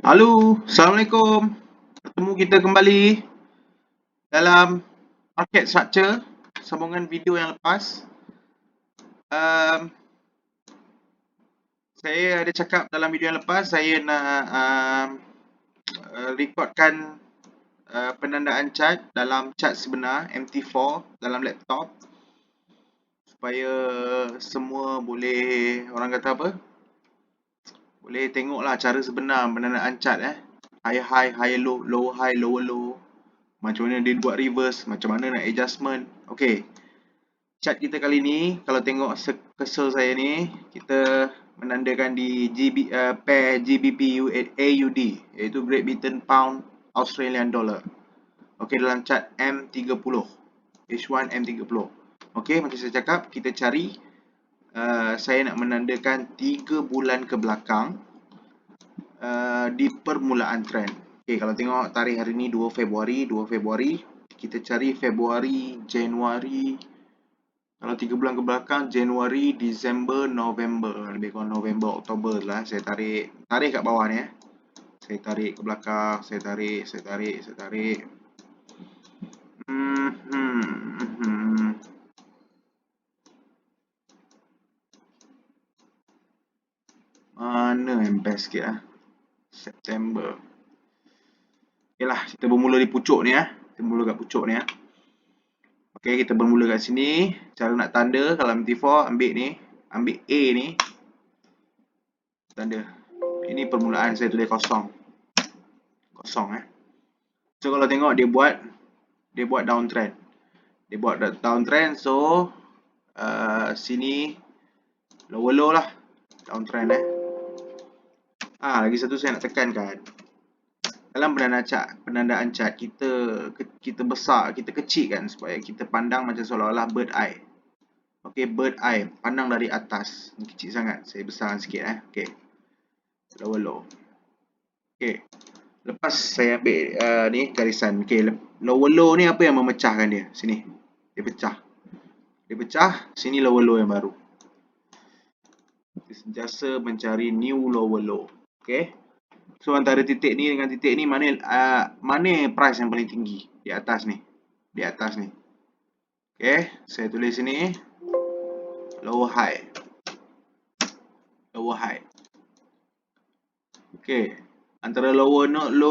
Halo, Assalamualaikum. Bertemu kita kembali dalam market structure, sambungan video yang lepas. Um, saya ada cakap dalam video yang lepas, saya nak rekodkan penandaan chart dalam chart sebenar MT4 dalam laptop supaya semua boleh, orang kata apa? Boleh tengoklah cara sebenar penandaan chart high high, high low, low high, lower low. Macam mana dia buat reverse, macam mana nak adjustment. Okey. Chart kita kali ni, kalau tengok cursor saya ni, kita menandakan di pair GBP AUD, iaitu Great Britain Pound Australian Dollar. Okey, dalam chart M30, H1 M30. Okey, macam saya cakap, kita cari, saya nak menandakan 3 bulan ke belakang di permulaan trend. Okey, kalau tengok tarikh hari ni 2 Februari, kita cari Februari, Januari. Kalau 3 bulan ke belakang, Januari, Disember, November. Lebih kurang November, Oktober lah. Saya tarik kat bawah ni Saya tarik ke belakang, saya tarik. Mana yang best sikit September. Okeylah, kita bermula di pucuk ni Kita bermula kat pucuk ni Okey, kita bermula kat sini. Cara nak tanda kalau MT4, ambil A ni. Tanda. Ini permulaan, saya tulis kosong. So kalau tengok dia buat downtrend. So sini lower low lah. Downtrend lagi satu saya nak tekankan. Dalam penandaan chart kita besar, kita kecilkan supaya kita pandang macam seolah-olah bird eye. Okey, bird eye, pandang dari atas. Ini kecil sangat. Saya besarkan sikit Okey. Lower low. Okey. Lepas saya ambil ni garisan. Okey, lower low ni apa yang memecahkan dia? Sini. Dia pecah. Sini lower low yang baru. Kita sentiasa mencari new lower low. Okey. So antara titik ni dengan titik ni, mana price yang paling tinggi? Di atas ni. Okey, saya tulis sini lower high. Okey. Antara low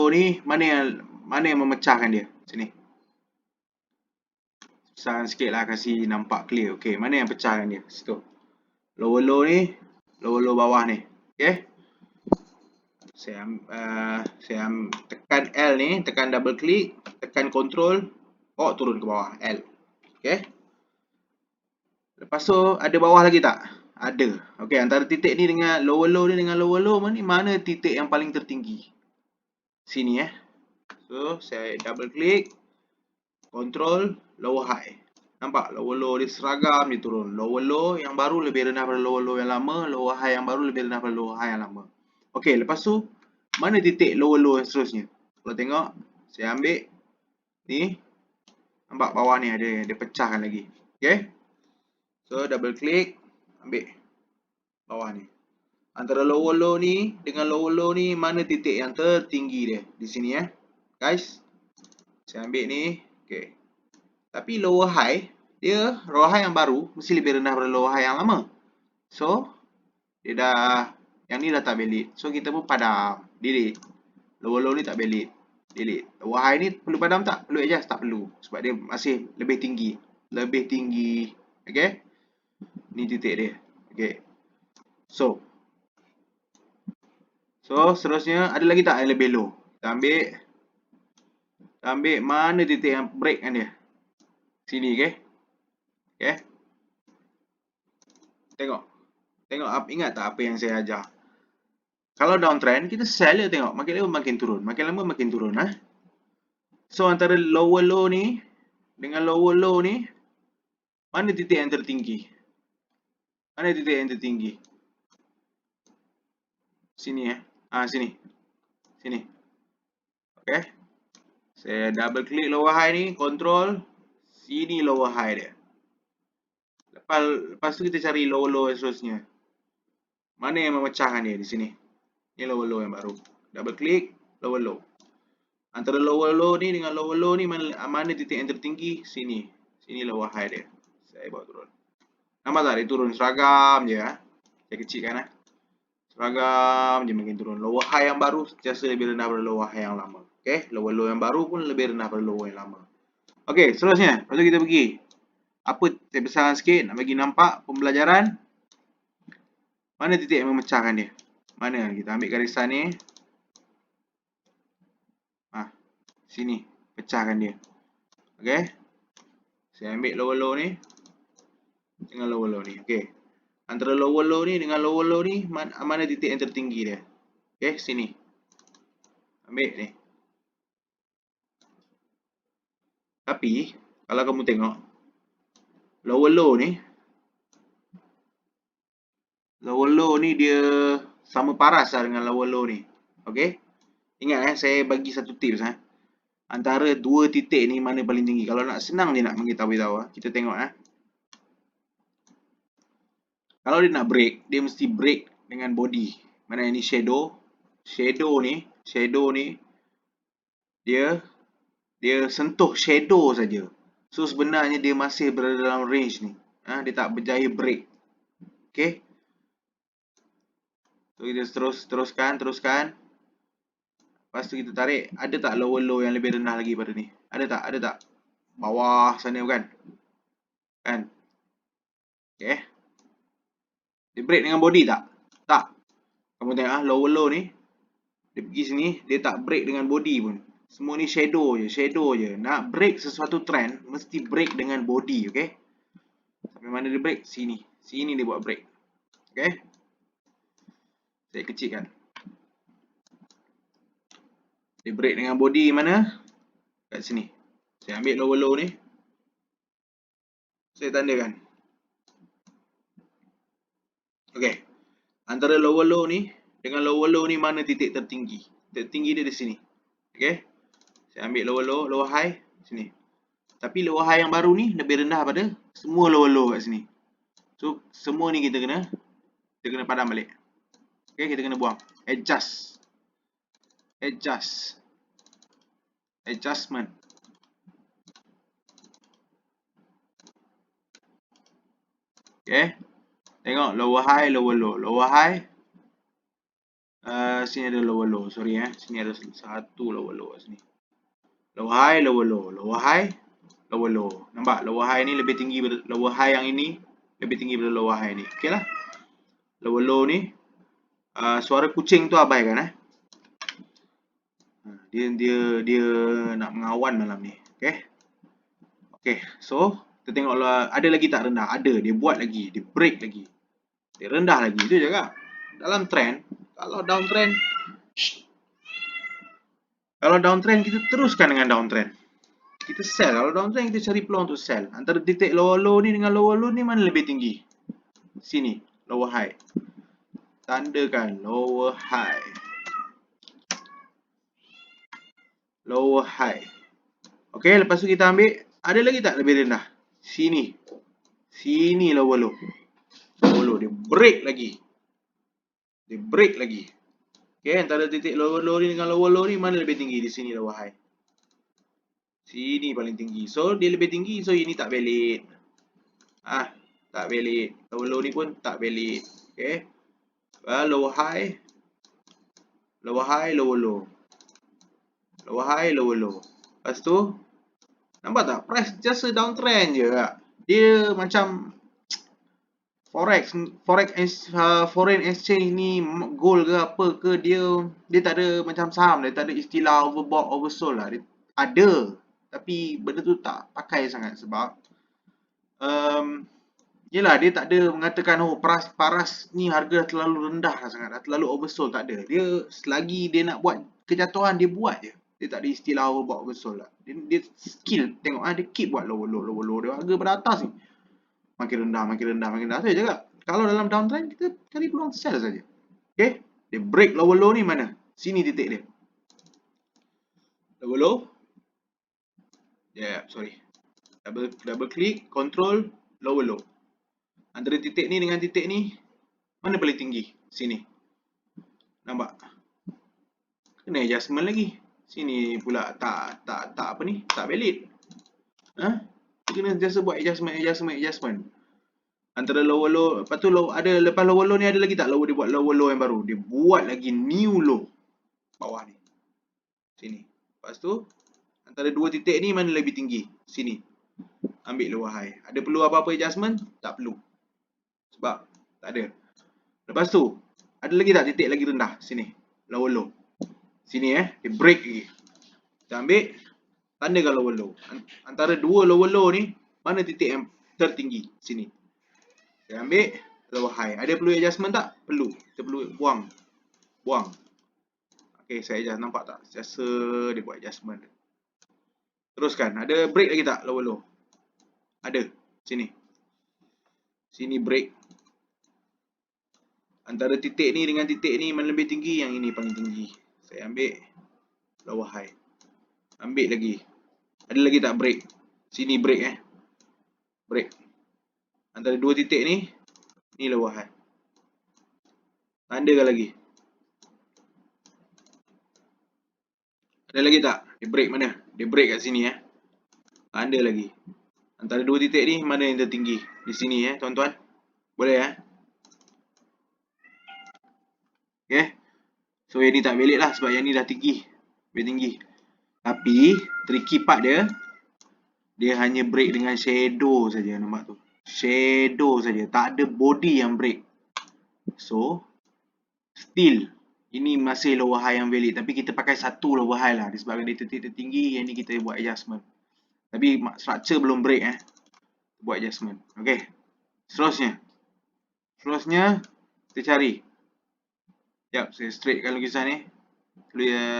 ni, mana yang memecahkan dia? Sini. Besarkan sikit lah, kasih nampak clear. Okey, mana yang pecahkan dia? Situ. Lower low ni, lower low bawah ni. Okey. Saya tekan L ni, tekan double klik, tekan control, turun ke bawah L. Okey. Lepas tu ada bawah lagi tak? Ada. Okey, antara titik ni dengan lower low ni dengan lower low ni, mana titik yang paling tertinggi? Sini So saya double klik, control, lower high. Nampak lower low dia seragam dia turun. Lower low yang baru lebih rendah daripada lower low yang lama, lower high yang baru lebih rendah daripada lower high yang lama. Okey, lepas tu mana titik lower low yang seterusnya? Kalau tengok, saya ambil ni. Nampak bawah ni ada dia pecahkan lagi. Okey. So double klik, ambil bawah ni. Antara lower low ni dengan lower low ni, mana titik yang tertinggi dia? Di sini guys. Saya ambil ni. Okey. Tapi lower high yang baru mesti lebih rendah daripada lower high yang lama. So dia dah, yang ni dah tak valid. So kita pun padam, delete. Lower low ni tak valid, delete. Lower high ni perlu padam tak? Perlu adjust? Tak perlu, sebab dia masih lebih tinggi. Okey. Ni titik dia. Okey. So seterusnya ada lagi tak yang lebih low? Kita ambil mana titik yang break kan dia? Sini, okey. Tengok ingat tak apa yang saya ajar? Kalau downtrend, kita sell je tengok. Makin lama makin turun. So antara lower low ni dengan lower low ni, mana titik yang tertinggi? Sini Sini. Okey. Saya double klik lower high ni, control. Sini lower high dia. Lepas tu kita cari lower low yang seterusnya. Mana yang memecahkan dia di sini? Ni lower low yang baru. Double klik, lower low. Antara lower low ni dengan lower low ni mana titik yang tertinggi? Sini. Sini lower high dia. Saya bawa turun. Nampak tak dia turun seragam je Saya kecilkan seragam je makin turun. Lower high yang baru sentiasa lebih rendah daripada lower high yang lama. Okay, lower low yang baru pun lebih rendah daripada lower yang lama. Okay, seterusnya. Lepas tu kita pergi. Apa saya besarkan sikit nak bagi nampak pembelajaran. Mana titik yang memecahkan dia? Mana? Kita ambil garisan ni. Sini. Pecahkan dia. Okay. Saya ambil lower low ni. Dengan lower low ni. Okay. Antara lower low ni dengan lower low ni. Mana titik yang tertinggi dia? Okay. Sini. Ambil ni. Tapi. Kalau kamu tengok. Lower low ni. Lower low ni dia sama paras lah dengan lower low ni. Okay. Ingat saya bagi satu tips antara dua titik ni mana paling tinggi. Kalau nak senang dia nak beritahu kita tengok Kalau dia nak break, dia mesti break dengan body. Mana ini shadow? Shadow ni dia sentuh shadow saja. So sebenarnya dia masih berada dalam range ni. Dia tak berjaya break. Okay. So kita teruskan. Lepas tu kita tarik. Ada tak lower low yang lebih rendah lagi pada ni? Ada tak? Bawah sana bukan? Kan? Okay. Dia break dengan body tak? Tak. Kamu tengok lower low ni. Dia pergi sini. Dia tak break dengan body pun. Semua ni shadow je. Nak break sesuatu trend. Mesti break dengan body. Okay. Sampai mana dia break? Sini. Sini dia buat break. Okay. Saya kecilkan. Dia break dengan body mana? Kat sini. Saya ambil lower low ni. Saya tandakan. Okay. Antara lower low ni dengan lower low ni mana titik tertinggi? Tertinggi dia di sini. Okay. Saya ambil lower high. Sini. Tapi lower high yang baru ni lebih rendah pada semua lower low kat sini. So, semua ni kita kena padam balik. Okay. Kita kena buang. Adjustment. Okay. Tengok lower high, lower low. Lower high. Sini ada lower low. Sorry Sini ada satu lower low sini. Lower high, lower low. Lower high, lower low. Nampak? Lower high ni lebih tinggi lower high yang ini lebih tinggi daripada lower high ni. Okay lah. Lower low ni. Suara kucing tu abaikan Dia nak mengawan malam ni. Okay. Okay. So, kita tengoklah ada lagi tak rendah? Ada. Dia buat lagi. Dia break lagi. Dia rendah lagi. Itu je kak. Dalam trend. Kalau downtrend kita teruskan dengan downtrend. Kita sell. Kalau downtrend kita cari peluang untuk sell. Antara titik lower low ni dengan lower low ni mana lebih tinggi? Sini. Lower high. Tandakan lower high. Lower high. Okay, lepas tu kita ambil. Ada lagi tak lebih rendah? Sini. Sini lower low. Lower low. Dia break lagi. Okay, antara titik lower low ni dengan lower low ni mana lebih tinggi? Di sini lower high. Sini paling tinggi. So, dia lebih tinggi. So, ini tak valid. Tak valid. Lower low ni pun tak valid. Okay. Lower high. Lower high, lower low. Lower high, lower low. Lepas tu, nampak tak? Price just a downtrend je kak. Dia macam foreign exchange ni gold ke apa ke, dia tak ada macam saham. Dia tak ada istilah overbought, oversold lah. Dia ada, tapi benda tu tak pakai sangat sebab yelah dia tak ada mengatakan paras ni harga dah terlalu rendah lah sangat, dah terlalu oversold. Tak ada. Dia selagi dia nak buat kejatuhan dia buat je. Dia tak ada istilah overbought, oversold lah. Dia skill. Tengok dia keep buat lower low. Dia harga pada atas ni makin rendah. Saya cakap, kalau dalam downtrend kita cari peluang sell saja. Okay. Dia break lower low ni mana? Sini titik dia. Lower low. Sorry. Double click, control, lower low. Antara titik ni dengan titik ni mana paling tinggi? Sini. Nampak? Kena adjustment lagi. Sini pula tak apa ni? Tak valid. Ha? Kena buat adjustment. Antara lower low, lepas tu ada lepas lower low ni ada lagi tak dia buat lower low yang baru. Dia buat lagi new low bawah ni. Sini. Lepas tu antara dua titik ni mana lebih tinggi? Sini. Ambil lower high. Ada perlu apa-apa adjustment? Tak perlu. Sebab tak ada. Lepas tu ada lagi tak titik lagi rendah? Sini. Lower low. Sini dia break lagi. Kita ambil tandakan lower low. Antara dua lower low ni mana titik yang tertinggi? Sini. Saya ambil lower high. Ada perlu adjustment tak? Perlu. Kita perlu buang. Okay, saya adjust. Nampak tak? Saya rasa dia buat adjustment. Teruskan. Ada break lagi tak lower low? Ada. Sini. Sini break. Antara titik ni dengan titik ni mana lebih tinggi? Yang ini paling tinggi. Saya ambil lower high. Ambil lagi. Ada lagi tak break? Sini break break. Antara dua titik ni lower high. Tandakan lagi. Ada lagi tak? Dia break mana? Dia break kat sini Tanda lagi. Antara dua titik ni mana yang tertinggi? Di sini tuan-tuan. Boleh Okay. So yang ni tak valid lah sebab yang ni dah tinggi. Lebih tinggi. Tapi tricky part dia hanya break dengan shadow saja, nampak tu. Shadow saja, tak ada body yang break. So still ini masih lower high yang valid, tapi kita pakai satu lower high lah disebabkan dia titik tertinggi. Yang ni kita buat adjustment. Tapi structure belum break buat adjustment. Okay. Seterusnya kita cari. Sekejap, saya straightkan lukisan ni.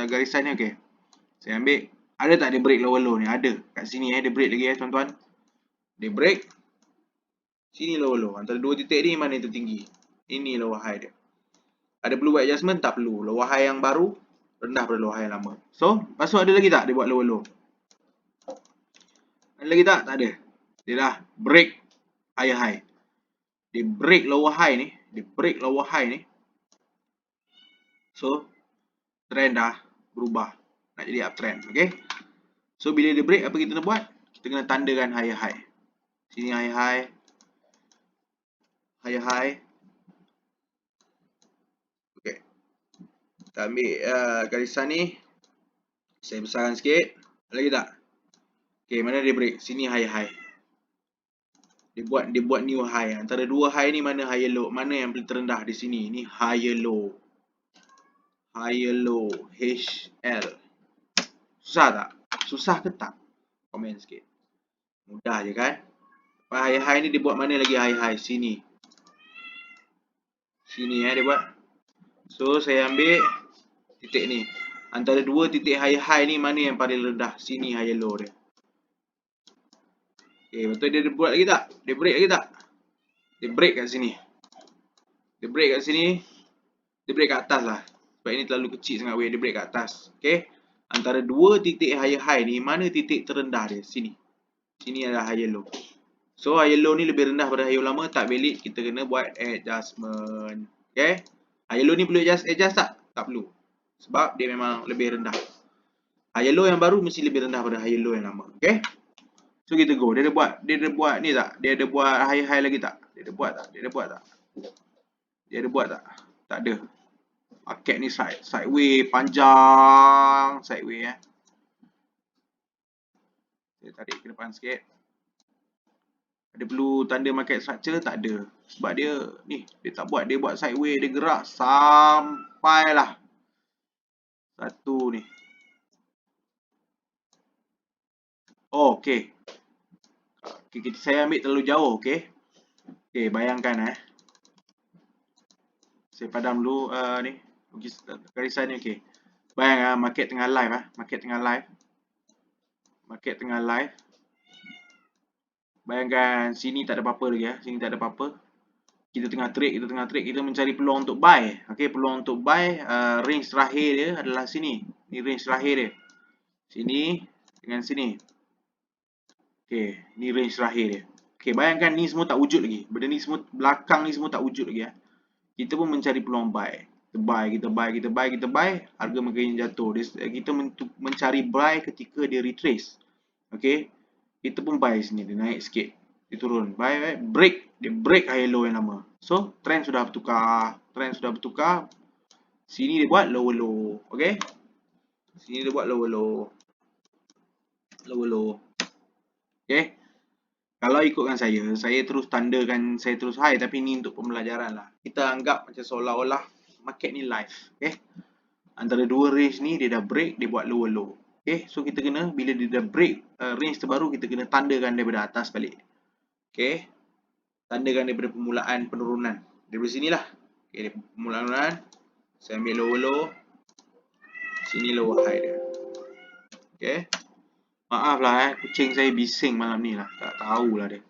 Garisan ni okey. Saya ambil. Ada tak dia break lower low ni? Ada. Kat sini dia break lagi tuan-tuan. Dia break. Sini lower low. Antara dua titik ni mana yang tertinggi? Ini lower high dia. Ada perlu buat adjustment? Tak perlu. Lower high yang baru rendah pada lower high yang lama. So, lepas tu ada lagi tak dia buat lower low? Ada lagi tak? Tak ada. Dia dah break higher high. Dia break lower high ni. So, trend dah berubah. Nak jadi uptrend. Okay. So, bila dia break, apa kita nak buat? Kita kena tandakan higher high. Sini higher high. Higher high. Okay. Kita ambil garisan ni. Saya besarkan sikit. Ada lagi tak? Okay, mana dia break? Sini higher high. Dia buat new high. Antara dua high ni mana higher low? Mana yang paling terendah di sini? Ni higher low. Higher low. HL. Susah tak? Susah ke tak? Komen sikit. Mudah je kan? Higher high ni dia buat mana lagi higher high? Sini. Sini dia buat. So saya ambil titik ni. Antara dua titik higher high ni mana yang paling rendah? Sini higher low dia. Okay, betul dia buat lagi tak? Dia break lagi tak? Dia break kat sini. Dia break kat sini. Dia break kat atas lah. Sebab ini terlalu kecil sangat wave. Dia break kat atas. Okay. Antara dua titik higher high ni, mana titik terendah dia? Sini. Sini adalah higher low. So, higher low ni lebih rendah pada higher lama. Tak valid. Kita kena buat adjustment. Okay. Higher low ni perlu adjust tak? Tak perlu. Sebab dia memang lebih rendah. Higher low yang baru mesti lebih rendah pada higher low yang lama. Okay. So, kita go. Dia ada buat ni tak? Dia ada buat higher high lagi tak? Dia ada buat tak? Tak ada. Market ni sideway panjang. Sideway Saya tarik ke depan sikit. Ada perlu tanda market structure? Tak ada. Sebab dia ni, dia tak buat. Dia buat sideway. Dia gerak sampailah satu ni. Oh, okay. Saya ambil terlalu jauh, okay. Okay, bayangkan saya padam dulu ni. Garisan ni, okay. Bayang market tengah live Market tengah live. Bayangkan sini tak ada apa-apa lagi Sini tak ada apa-apa. Kita tengah trade, kita mencari peluang untuk buy. Okey, peluang untuk buy, range terakhir dia adalah sini. Ni range terakhir dia. Sini dengan sini. Okey, ni range terakhir dia. Okey, bayangkan ni semua tak wujud lagi. Benda ni semua belakang ni semua tak wujud lagi Kita pun mencari peluang buy. kita buy, harga makin jatuh. Kita mencari buy ketika dia retrace. Okey. Kita pun buy sini, dia naik sikit. Dia turun, buy, break, dia break high low yang lama. So, trend sudah bertukar. Sini dia buat lower low. Okey. Sini dia buat lower low. Okey. Kalau ikutkan saya terus tandakan, saya terus high, tapi ni untuk pembelajaran lah. Kita anggap macam seolah-olah market ni live. Okay. Antara dua range ni dia dah break, dia buat lower low. Okay. So kita kena, bila dia dah break range terbaru, kita kena tandakan daripada atas balik. Okay. Tandakan daripada permulaan penurunan. Daripada sini lah. Okay. Daripada permulaan, saya ambil lower low. Sini lower high dia. Okay. Maaf lah kucing saya bising malam ni lah. Tak tahulah dia.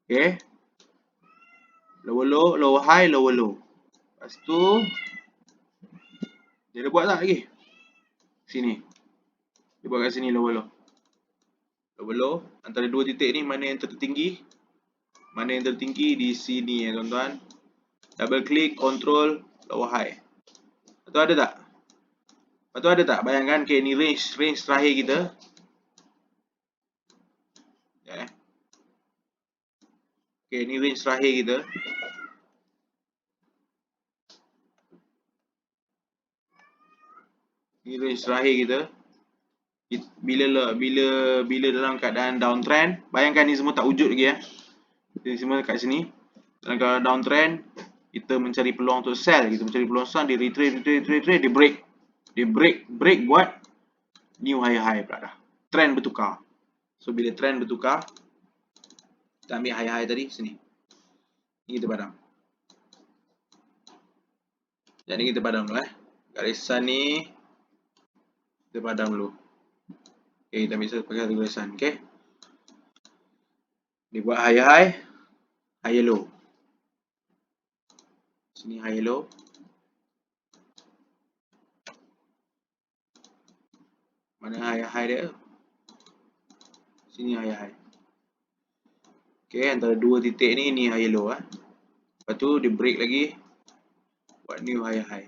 Okay. Lower low, lower high, lower low. Lepas tu dia dah buat tak lagi? Sini. Dia buat kat sini lower low. Lower low. Antara dua titik ni mana yang tertinggi? Mana yang tertinggi? Di sini ya tuan-tuan. Double click, control, lower high. Lepas tu ada tak? Lepas tu ada tak? Bayangkan okay, ni range terakhir kita. Okay, ni range terakhir kita. Ni range terakhir kita. Bila dalam keadaan downtrend, bayangkan ni semua tak wujud lagi ya. Ini semua kat sini. Dalam keadaan downtrend, kita mencari peluang untuk sell, kita mencari peluang sell, dia retrace, dia break. Dia break buat new high pula dah. Trend bertukar. So bila trend bertukar, kita ambil high tadi sini. Ni kita padam. Jadi kita padam dulu Garisan ni kita padam dulu. Okay, kita ambil pakai satu garisan. Okay. Dia buat high low. Sini high low. Mana high dia? Sini high. Okay, antara dua titik ni high low Lepas tu dia break lagi. Buat new high.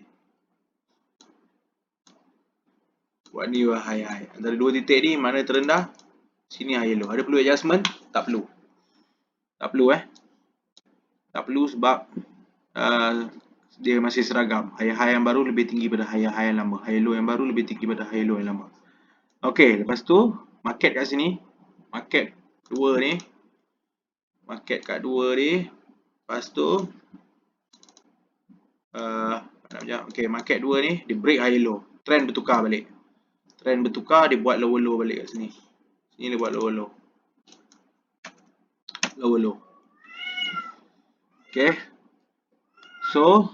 Buat new high. Antara dua titik ni mana terendah? Sini high low. Ada perlu adjustment? Tak perlu. Tak perlu sebab dia masih seragam. High yang baru lebih tinggi pada high yang lama. High low yang baru lebih tinggi pada high low yang lama. Okey, lepas tu market kat sini. Market kat dua ni. Lepas tu okey, market 2 ni dia break high low. Trend bertukar balik. Dia buat lower low balik kat sini. Sini dia buat lower low. Okey. So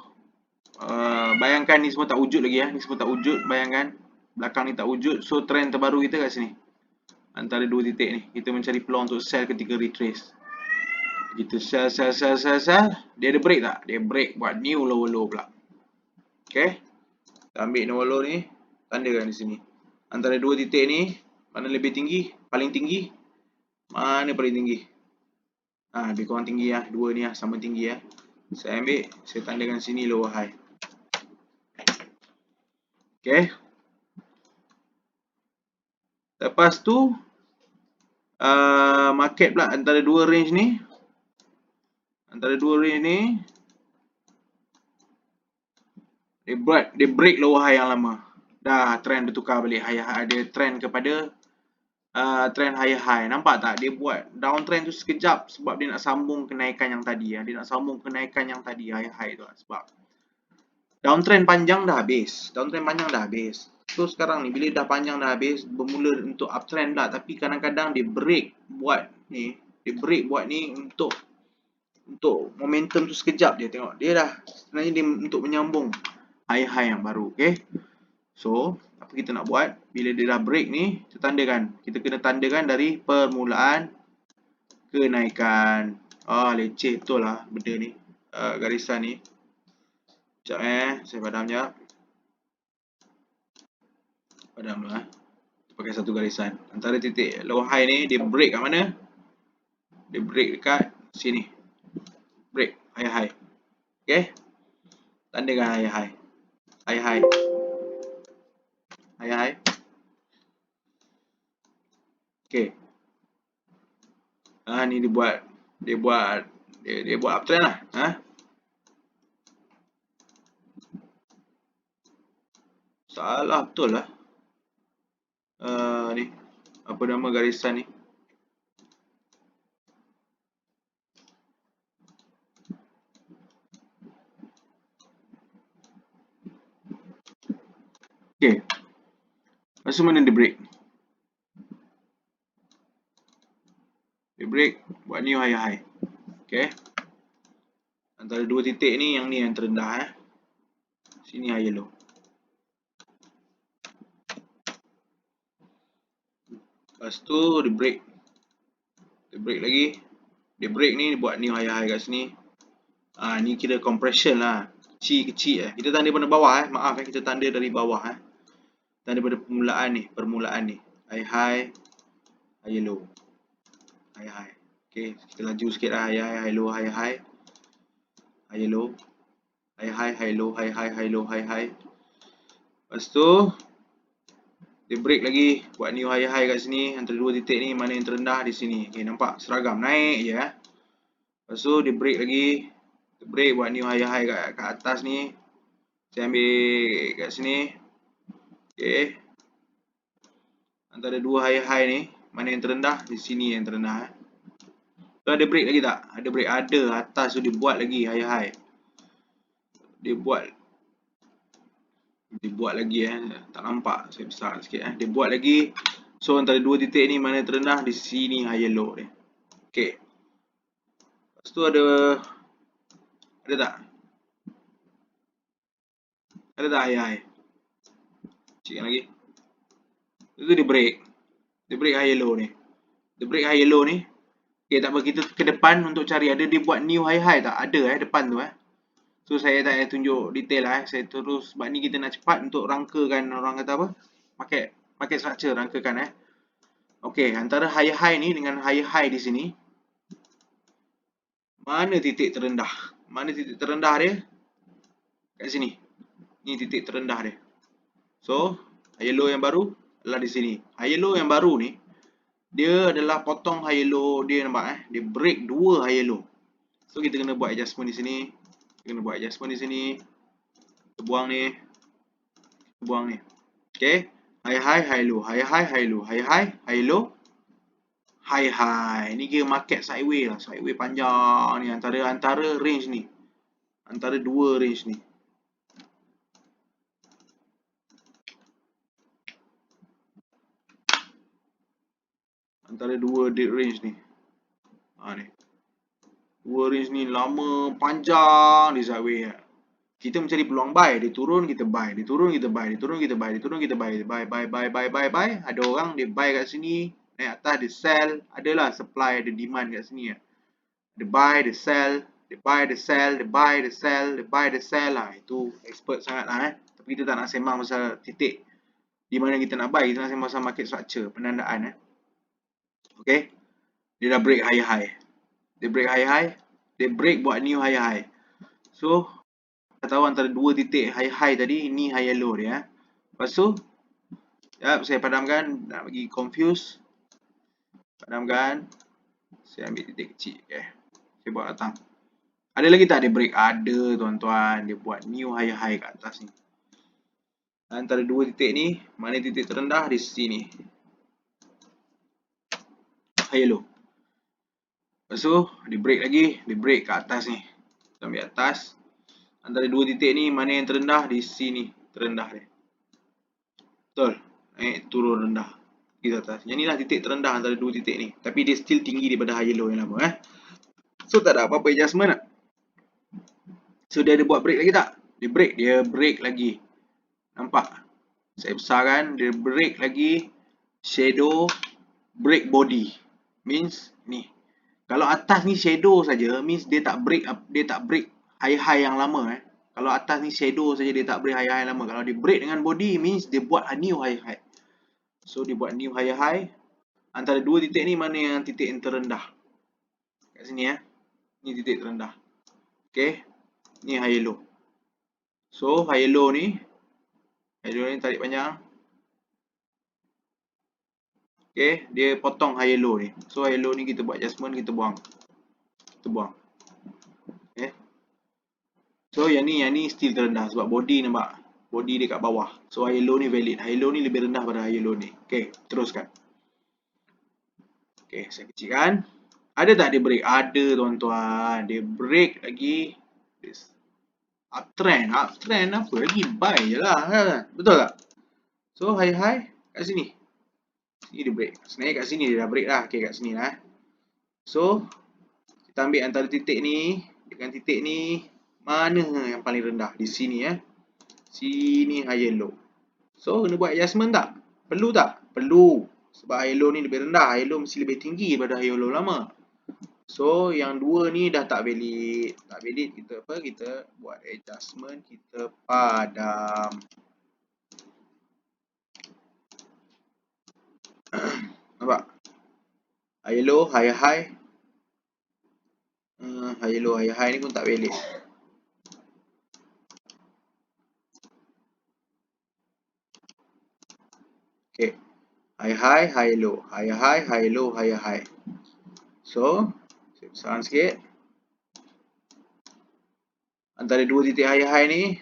bayangkan ni semua tak wujud lagi Ni semua tak wujud, bayangkan. Belakang ni tak wujud. So trend terbaru kita kat sini. Antara dua titik ni. Kita mencari peluang untuk sell ketika retrace. Kita sell. Dia ada break tak? Dia break buat new lower low pula. Okay. Kita ambil lower low ni. Tandakan di sini. Antara dua titik ni. Mana lebih tinggi? Paling tinggi? Mana paling tinggi? Lebih kurang tinggi Dua ni sama tinggi Saya ambil. Saya tandakan sini lower high. Okay. Lepas tu. Market pula antara dua range ni. Dia break lower high yang lama. Dah trend bertukar balik. Ada trend kepada trend high. Nampak tak? Dia buat downtrend tu sekejap sebab dia nak sambung kenaikan yang tadi Dia nak sambung kenaikan yang tadi high tu sebab downtrend panjang dah habis. So sekarang ni bila dah panjang dah habis, bermula untuk uptrend dah, tapi kadang-kadang dia break buat ni. Untuk momentum tu sekejap dia tengok. Dia dah sebenarnya dia untuk menyambung high yang baru. Okay. So apa kita nak buat? Bila dia dah break ni, kita kena tandakan dari permulaan kenaikan. Leceh betul lah benda ni. Garisan ni. Sekejap saya padam sekejap. Padam dulu pakai satu garisan. Antara titik low high ni dia break kat mana? Dia break dekat sini. Break high. Okay. Tandakan high. high high. High high. Okey. Ni dia buat uptrend lah. Salah betul lah. Ni apa nama garisan ni? Okey. Masa mana dia break? Dia break buat new high high. Okey. Antara dua titik ni yang terendah Sini high low. Lepas tu dia break. Dia break lagi. Dia break ni buat new high high kat sini. Ni kira compression lah. Kecil. Kita tanda pada bawah Maaf kita tanda dari bawah Tanda pada permulaan ni. High high, high low. High high. Okey, kita laju sikit lah. High high, high low, high high. High low. High high, high low, high high, high low, high high. Lepas tu dia break lagi buat new high high kat sini. Antara dua titik ni mana yang terendah di sini. Okey, nampak seragam naik je Lepas tu dia break lagi. Dia break buat new high high kat atas ni. Saya ambil kat sini. Okey. Antara dua high high ni mana yang terendah? Di sini yang terendah Tu ada break lagi tak? Ada break, ada. Atas tu dia buat lagi high high. Dia buat lagi tak nampak, saya besar sikit Dia buat lagi. So antara dua titik ni mana terendah? Di sini high low dia. Okey. Lepas tu ada tak? Ada tak high high? Cikkan lagi. Itu dia break. Dia break high low ni. Dia break high low ni. Okey, tak apa, kita ke depan untuk cari ada dia buat new high high tak? Ada depan tu So saya tak payah tunjuk detail Saya terus sebab ni kita nak cepat untuk rangkakan, orang kata apa? Market structure rangkakan Okey, antara high high ni dengan high high di sini. Mana titik terendah? Mana titik terendah dia? Kat sini. Ni titik terendah dia. So, high low yang baru adalah di sini. High low yang baru ni dia adalah potong high low dia, nampak Dia break dua high low. So kita kena buat adjustment di sini. Kita kena buat adjustment di sini. Kita buang ni. Kita buang ni. Okey. High high, high low, high high, high low, high high, high low, high high. Ni kira market sideways lah. Sideways panjang ni antara range ni. Antara dua range ni. Antara dua range ni. Ni. Dua range ni lama panjang di sideways Kita mencari peluang buy, dia turun kita buy, dia turun kita buy, dia turun kita buy, dia turun kita buy, buy. Ada orang dia buy kat sini, naik atas dia sell, adalah supply, ada demand kat sini Dia buy, dia sell, dia buy, dia sell, dia buy, dia sell, dia buy, dia sell Itu expert sangat Tapi kita tak nak sembang pasal titik di mana kita nak buy, kita nak sembang pasal market structure, penandaan Okay. Dia dah break high high. Dia break high high, dia break buat new high high. So kita tahu antara dua titik high high tadi, ni high low dia Lepas tu saya padamkan, nak bagi confuse. Padamkan. Saya ambil titik kecil Saya buat datang. Ada lagi tak dia break? Ada tuan-tuan. Dia buat new high high kat atas ni. Antara dua titik ni, mana titik terendah? Di sini. High low. Lepas tu dia break lagi, dia break kat atas ni. Kita ambil atas. Antara dua titik ni mana yang terendah? Di sini terendah dia. Betul. Naik turun rendah. Di atas. Yang ni lah titik terendah antara dua titik ni. Tapi dia still tinggi daripada high low yang lama So tak ada apa-apa adjustment So dia ada buat break lagi tak? Dia break lagi. Nampak? Saya besarkan, dia break lagi. Shadow, break body. Means ni. Kalau atas ni shadow saja, means dia tak break high high yang lama Kalau atas ni shadow saja, dia tak break high high yang lama. Kalau dia break dengan body, means dia buat new high high. So dia buat new high high. Antara dua titik ni mana yang titik yang terendah? Kat sini Ni titik terendah. Okay. Ni high low. So high low ni High low ni tarik panjang. Okay, dia potong high low ni. So high low ni kita buat adjustment, kita buang. Okay. So yang ni still terendah sebab body nampak. Body dia kat bawah. So high low ni valid. High low ni lebih rendah pada high low ni. Okay, teruskan. Okay, saya kecilkan. Ada tak dia break? Ada tuan-tuan. Dia break lagi. Uptrend apa lagi? Buy je lah. Betul tak? So high kat sini. Sini dia break. Sebenarnya kat sini dia dah break lah. Okay, kat sini lah. So kita ambil antara titik ni dengan titik ni. Mana yang paling rendah? Di sini ya. Sini high low. So kena buat adjustment tak? Perlu tak? Perlu. Sebab high low ni lebih rendah. High low mesti lebih tinggi daripada high low lama. So yang dua ni dah tak valid. Tak valid, kita apa? Kita buat adjustment, kita padam. Nampak? High low, high. High low, high ni pun tak valid. Okay. High low. High low, high. So saya besarkan sikit. Antara dua titik high ni,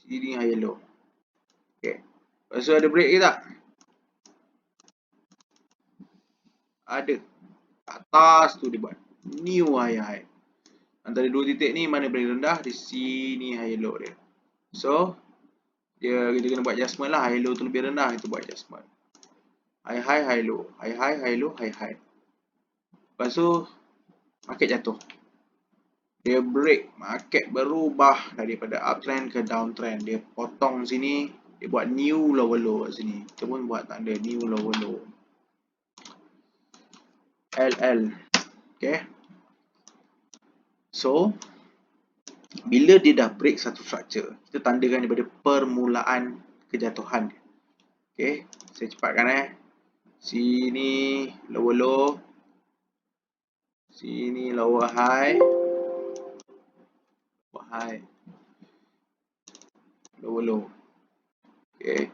sini high low. Okay. Lepas tu ada break ke tak? Ada. Atas tu dia buat new high. Antara dua titik ni mana paling rendah? Di sini high low dia. So kita kena buat adjustment lah. High low tu lebih rendah, kita buat adjustment. High low. High low, high. Lepas tu market jatuh. Dia break, market berubah daripada uptrend ke downtrend. Dia potong sini, dia buat new lower low kat sini. Kita pun buat tanda new lower low. LL. Okay. So bila dia dah break satu structure, kita tandakan daripada permulaan kejatuhan. Okay, saya cepatkan Sini lower low. Sini lower high. Lower low. Okay.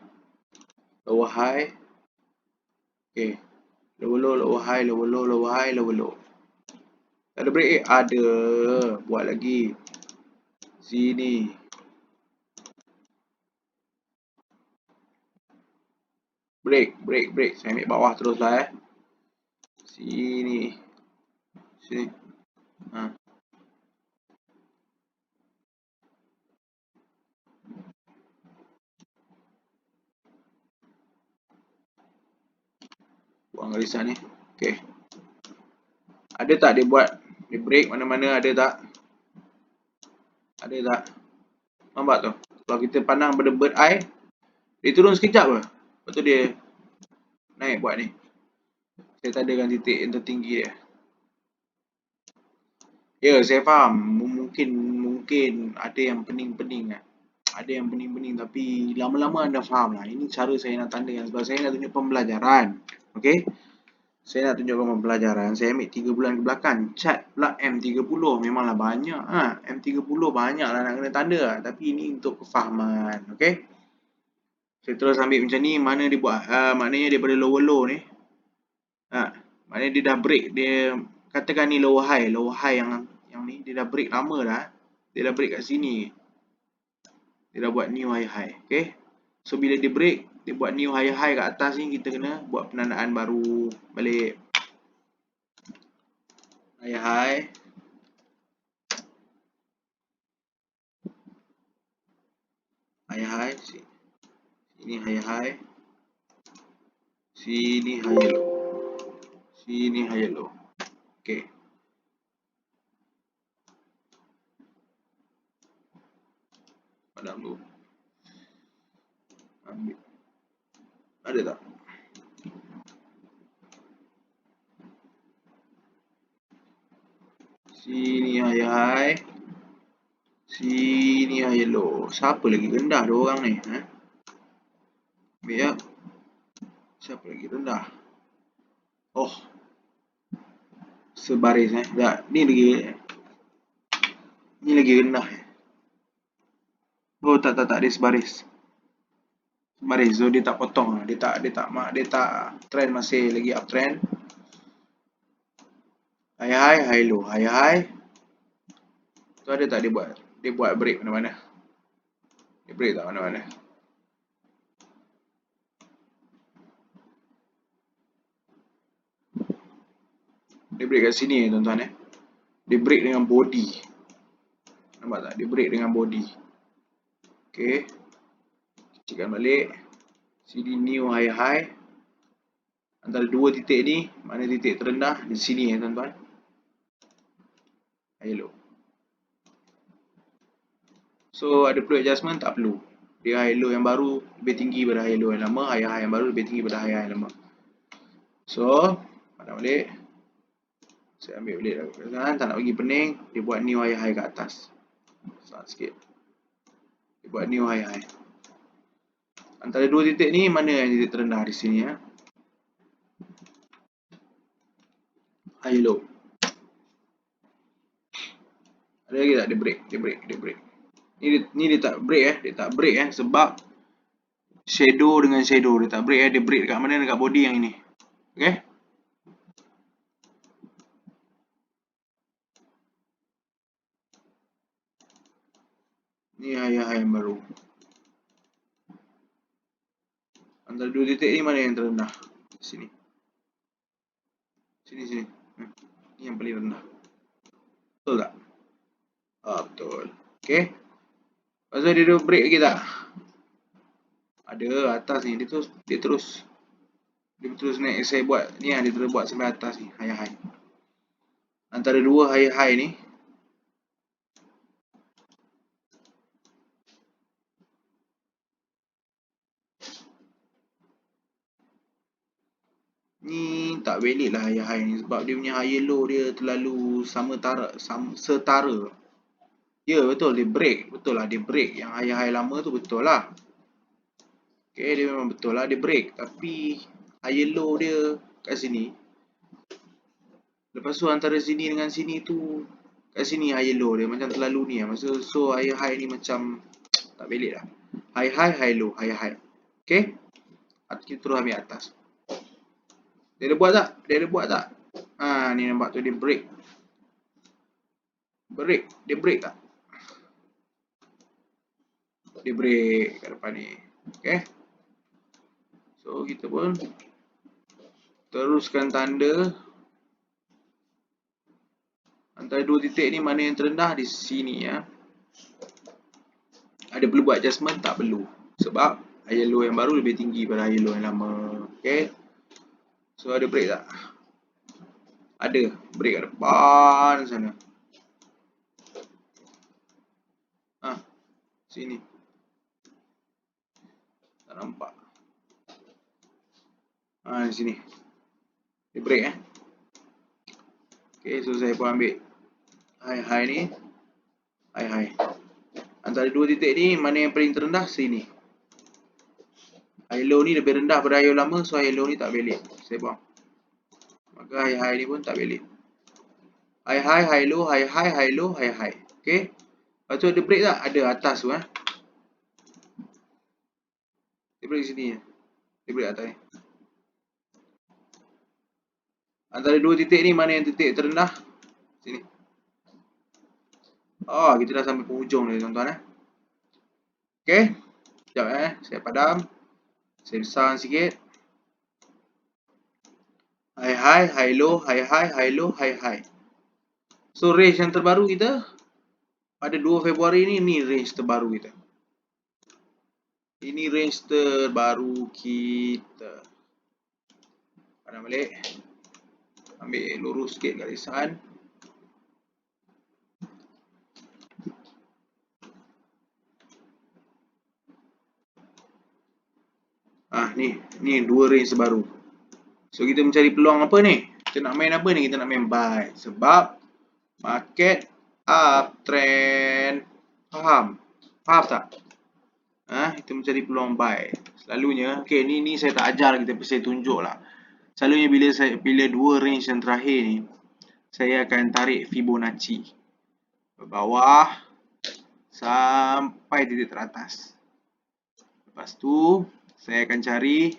Lower high. Okay. Lower low, lower high, lower low, lower high, lower low. Ada break? Ada. Buat lagi. Sini. Break. Saya ambil bawah terus lah Sini. Buang garisan ni. Okay. Ada tak dia buat? Dia break mana-mana, ada tak? Ada tak? Nampak tu? Kalau kita pandang pada bird eye, dia turun sekejap ke? Lepas tu dia naik buat ni. Saya tandakan titik yang tertinggi dia. Ya, saya faham. Mungkin ada yang pening-pening kan. Ada yang pening-pening tapi lama-lama anda faham lah. Ini cara saya nak tandakan sebab saya nak tunjuk pembelajaran. Okay? Saya nak tunjukkan pembelajaran. Saya ambil 3 bulan ke belakang. Chart pula M30 memanglah banyak. M30 banyak lah nak kena tanda lah. Tapi ini untuk kefahaman. Okay? Saya terus ambil macam ni. Mana dia buat? Maknanya daripada lower low ni. Maknanya dia dah break. Dia katakan ni lower high. Lower high yang ni dia dah break lama dah. Dia dah break kat sini. Dia dah buat new high. Okay? So bila dia break, dia buat new high kat atas ni, kita kena buat penandaan baru balik. High. Sini high. Sini high low. Sini high low. Okay. Padam dulu. Ambil. Ada tak? Sini high. Sini high low. Siapa lagi rendah dua orang ni? Ambil ya. Siapa lagi rendah? Oh. Sebaris Tak, ni lagi rendah. Oh, tak, dia sebaris. baris. So dia tak potong, dia tak trend, masih lagi uptrend. High low, high. Tu ada tak dia buat break mana-mana? Dia break tak mana-mana? Dia break kat sini tuan-tuan Dia break dengan body. Nampak tak? Dia break dengan body. Okay, kecilkan balik. Sini new high. Antara dua titik ni, mana titik terendah? Di sini tuan-tuan. High low. So ada perlu adjustment? Tak perlu. Dia high low yang baru lebih tinggi pada high low yang lama, high yang baru lebih tinggi pada high yang lama. So pandang balik. Saya ambil balik kan, tak nak bagi pening. Dia buat new high kat atas. Besar sikit. Dia buat new high. Antara dua titik ni, mana yang titik terendah di sini High low. Ada lagi tak? Dia break. Ni dia tak break dia tak break sebab shadow dengan shadow dia tak break dia break dekat mana? Dekat body yang ini. Okay? Ni high yang baru. Antara dua titik ni mana yang terendah? Sini. Sini. Ni yang paling rendah. Betul tak? Betul. Okay. Pasal dia ada break lagi tak? Ada atas ni. Dia terus naik. Saya buat ni dia terus buat sampai atas ni. High. Antara dua high ni. Ni tak valid lah high ni. Sebab dia punya high low dia terlalu setara. Ya betul dia break. Betul lah dia break. Yang high lama tu betul lah. Okay, dia memang betul lah dia break. Tapi high low dia kat sini. Lepas tu antara sini dengan sini tu, kat sini high low dia macam terlalu ni lah. So high ni macam tak valid lah. High low, high. Okay. Kita terus ambil atas. Dia ada buat tak? Ni nampak tu dia break. Dia break tak? Dia break kat depan ni. Okay. So kita pun teruskan tanda. Antara dua titik ni mana yang terendah? Di sini Ada perlu buat adjustment? Tak perlu. Sebab high low yang baru lebih tinggi pada high low yang lama. Okay. So ada break tak? Ada. Break kat depan sana. Sini. Tak nampak. Di sini. Dia break Okay, so saya pun ambil high ni. High. Antara dua titik ni, mana yang paling terendah? Sini. High low ni lebih rendah pada high low lama, so high low ni tak valid. Saya buang. Maka high ni pun tak valid. High low, high low, high. Okay. Lepas tu ada break tak? Ada atas tu Dia break sini Dia break atas ni. Antara dua titik ni, mana yang titik terendah? Sini. Kita dah sampai penghujung ni tuan-tuan Okay. Sekejap saya padam. Saya besar sikit. High low, high low, high. So range yang terbaru kita pada 2 Februari ni range terbaru kita. Ini range terbaru kita. Pandang balik. Ambil lurus sikit garisan. Ni dua range terbaru. So kita mencari peluang apa ni? Kita nak main apa ni? Kita nak main buy. Sebab market uptrend. Faham tak? Kita mencari peluang buy. Selalunya, okay, ni saya tak ajar kita, saya tunjuk lah. Selalunya bila dua range yang terakhir ni, saya akan tarik Fibonacci ke bawah sampai titik teratas. Lepas tu saya akan cari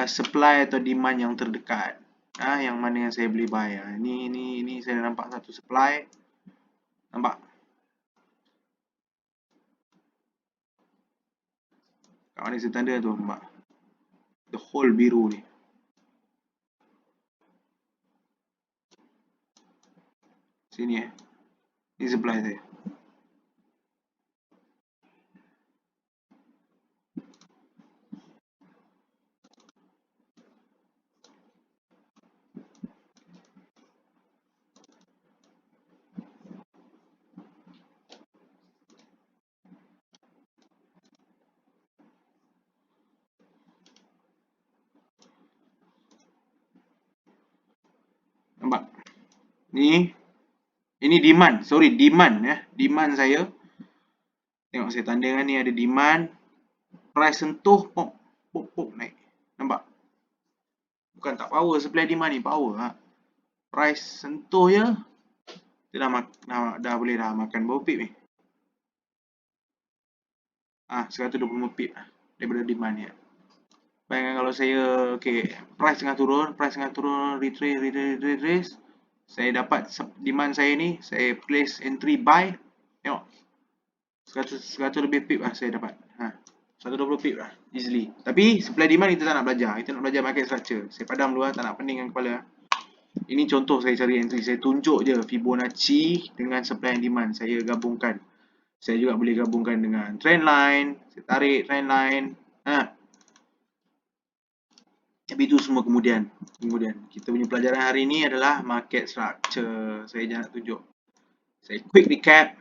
supply atau demand yang terdekat. Yang mana yang saya boleh buy. Ini saya nampak satu supply. Nampak? Kat mana saya tanda tu, nampak? The whole biru ni. Sini Ini supply saya. Nampak? Ini demand. Sorry, demand Demand saya. Tengok saya tanda kan ni ada demand. Price sentuh, pop naik. Nampak? Bukan tak power, supply demand ni power. Price sentuh je. Dia dah boleh dah makan berapa pip ni? 120 pip daripada demand ni. Bayangkan kalau saya, price tengah turun, retrace. Saya dapat demand saya ni, saya place entry buy. Tengok. 100 lebih pip lah saya dapat. 120 pip lah, easily. Tapi supply demand kita tak nak belajar. Kita nak belajar market structure. Saya padam dulu tak nak peningkan kepala. Ini contoh saya cari entry. Saya tunjuk je Fibonacci dengan supply and demand. Saya gabungkan. Saya juga boleh gabungkan dengan trend line. Saya tarik trend line. Tapi itu semua kemudian. Kita punya pelajaran hari ini adalah market structure. Saya jangan tunjuk. Saya quick recap.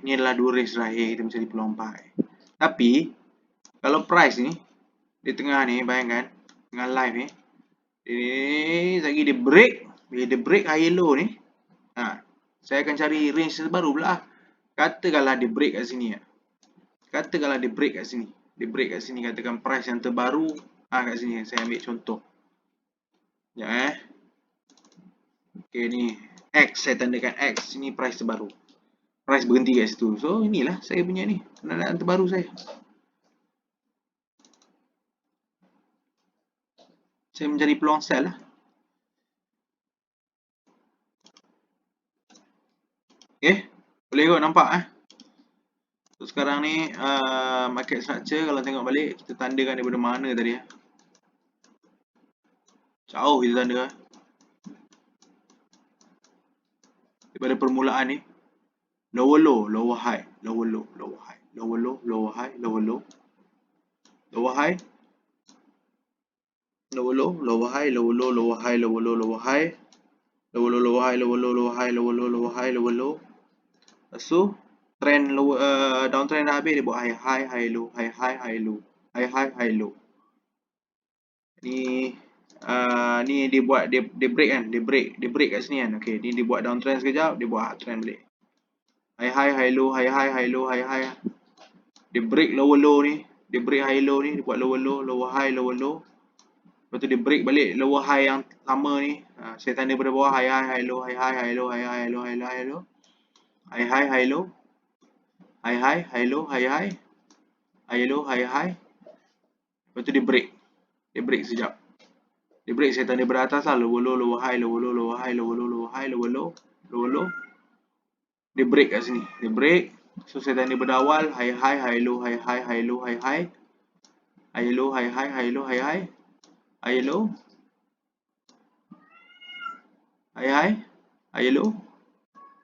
Ni adalah 2 race terakhir kita mencari peluang buy. Tapi kalau price ni di tengah ni, bayangkan tengah live ni, lagi dia break. Bila dia break high low ni, saya akan cari range terbaru pula. Katakanlah dia break kat sini. Dia break kat sini, katakan price yang terbaru kat sini. Saya ambil contoh. Ni X, saya tandakan X. Ini price terbaru. Price berhenti kat situ. So inilah saya punya ni, penandaan terbaru saya. Saya mencari peluang sell lah. Boleh kot nampak So sekarang ni market structure, kalau tengok balik, kita tandakan daripada mana tadi jauh kita tanda daripada permulaan ni. Lower low, lower high, lower low, lower high, lower low, lower high, lower low, lower high, lower low, lower high, lower low, lower high, lower low, lower high, lower low, lower high, lower low, lower high, lower low, lower high, lower low. So trend lower, downtrend dah habis, dia buat high high, high low, high high, high low, high high, high low. Ni dia buat, dia break kan, dia break kat sini kan. Ni dia buat downtrend sekejap, dia buat uptrend balik. High high, high low, high high, high low, high high. Dia break lower low ni, dia break high low ni, dia buat lower low, lower high, lower low. Lepas tu dia break balik lower high yang lama ni. Saya tanda pada bawah high high, high low, high high, high low, high high, high low, high low, high low. High high, high low. High high, high low, high high. High low, high high. Lepas tu dia break. Dia break sekejap. Dia break, saya tanda pada atas lah, lower low, lower high, lower low, lower high, lower low, lower high, lower low, lower low. Dia break kat sini. Dia break. So saya tanda pada awal high high, high low, high high, high low, high high. High low, high high, high low, high high. High low. High high, high low.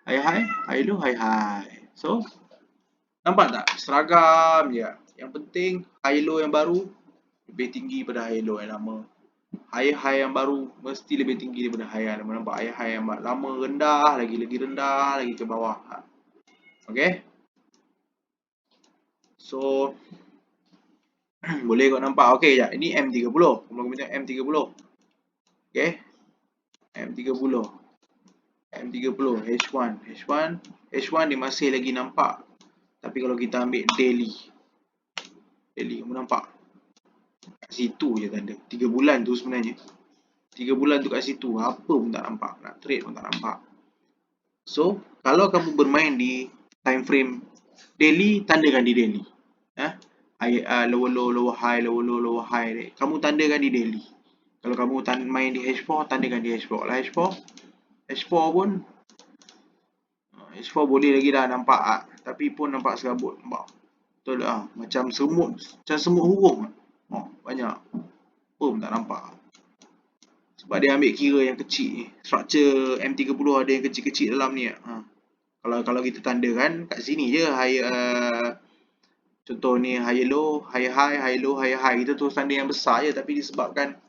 High high, high low, high high. So nampak tak? Seragam je. Yang penting high low yang baru lebih tinggi pada high low yang lama. High high yang baru mesti lebih tinggi daripada high yang lama. Nampak high high yang lama rendah, lagi rendah, lagi ke bawah. So boleh kau nampak. Sekejap. Ini M30. Kemudian M30. M30. M30 H1 dia masih lagi nampak. Tapi kalau kita ambil daily, kamu nampak kat situ je tanda. 3 bulan tu sebenarnya. 3 bulan tu kat situ, apa pun tak nampak. Nak trade pun tak nampak. So kalau kamu bermain di time frame daily, tandakan di daily. lower low, lower high, lower low, lower high ni, kamu tandakan di daily. Kalau kamu main di H4, tandakan di H4 lah. H4 pun H4 boleh lagi dah nampak tapi pun nampak serabut, nampak. Betul lah, macam semut hurung. Banyak. Pun tak nampak. Sebab dia ambil kira yang kecil ni. Structure M30 ada yang kecil-kecil dalam ni. Kalau kita tandakan kat sini je contoh ni high low, high high, high low, high high. Kita terus tanda yang besar je, tapi disebabkan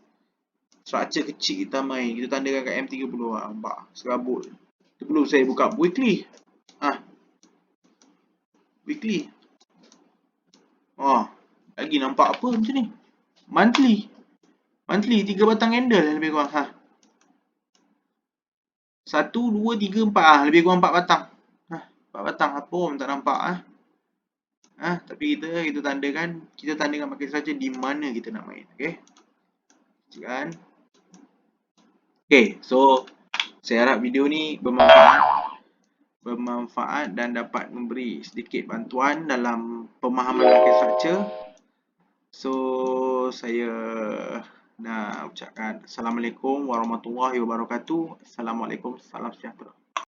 structure kecil kita main, kita tandakan kat M30 nampak serabut. Sebelum saya buka weekly. Weekly. Lagi nampak apa macam ni? Monthly. 3 batang candle lebih kurang. 1, 2, 3, 4. Lebih kurang 4 batang. 4 batang apa pun tak nampak. Tapi kita tandakan pakai saja di mana kita nak main. Okay. Kan? Okay, so saya harap video ni bermanfaat dan dapat memberi sedikit bantuan dalam pemahaman market structure. So saya nak ucapkan Assalamualaikum warahmatullahi wabarakatuh. Assalamualaikum, salam sejahtera.